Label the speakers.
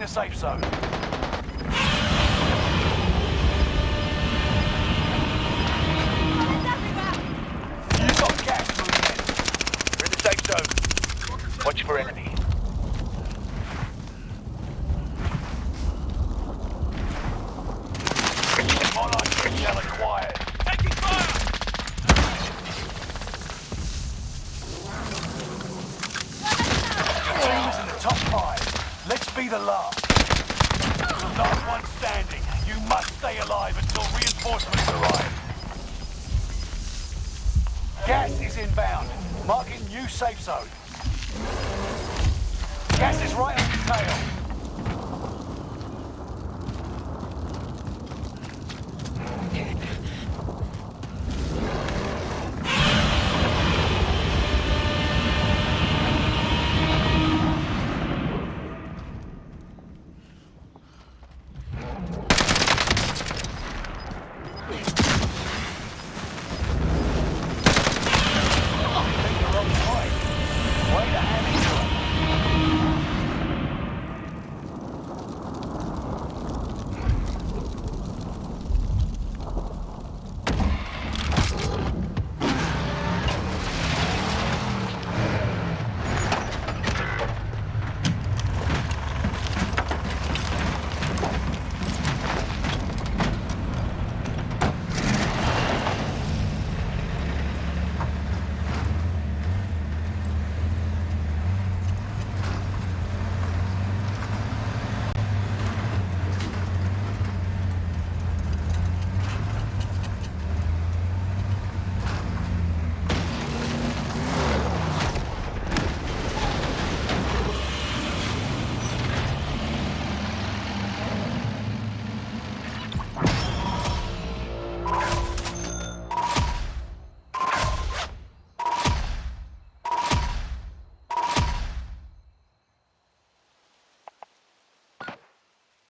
Speaker 1: the safe zone. You've got gas moving in. We're in the safe zone. Watch for enemy. Monarch intel acquired. Taking fire! Your team is in the top 5. Let's be the last. Last one standing. You must stay alive until reinforcements arrive. Gas is inbound. Marking new safe zone. Gas is right on your tail.